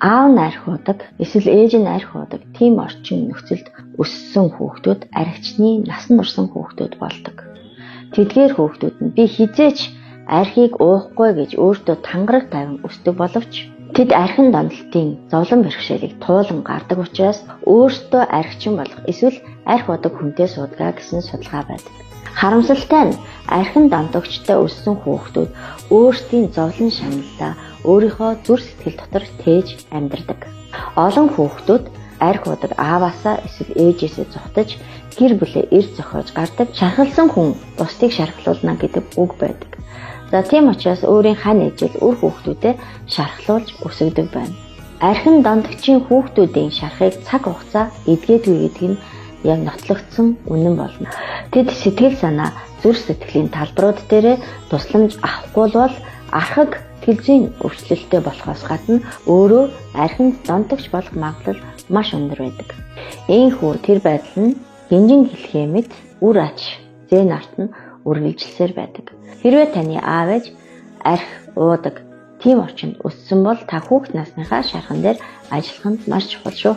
Аав нь архи уудаг, эсвэл ээж нь архи уудаг тийм орчин нөхцөлд өссөн хүүхдүүд архичны насан турсан хүүхдүүд болдог. Тэдгээр хүүхдүүд нь би хизээч архийг уухгүй гэж өөртөө тангараг тавин өсдөг боловч тэд архин донтолтын зовлон бэрхшээлийг туулан гардаг учраас өөртөө архичин болох эсвэл архи уудаг хүнтэй суудгаа гэсэн судалгаа байдаг. Харамсалтай нь архин донтогчтой өссөн хүүхдүүд өөрсдийн зовлон шаналлаа өөрийнхөө зүрх сэтгэл дотор тээж амьдардаг. Олон хүүхдүүд архи уудаг ааваасаа эсвэл ээжээсээ зугтаж гэр бүлээ эрт зохиож гардаг. Шархалсан хүн бусдыг шархлуулна гэдэг үг байдаг. За тийм учраас өөрийн хань ээжэл үр хүүхдүүдэд шархлуулж өсгөдөг байна. Архин донтогчийн хүүхдүүдийн шархыг цаг хугацаа эдгээдгүй гэдэг нь яг нотлогдсон үнэн болно. Тэд сэтгэл санаа, зүрх сэтгэлийн талбарууд дээр тусламж авахгүй бол архаг сэтгэлзүйн өвчлөлттэй болохоос гадна өөрөө архинд донтогч болох магадлал маш өндөр байдаг. Иймээс тэр байдал нь гинжин хэлхээ мэт үр ач зээн арт нь үргэлжилсээр байдаг. Хэрвээ таны аав ээж архи уудаг тийм орчинд өссөн бол та хүүхэд насныхаа шархан дээр ажиллах нь маш чухал шүү.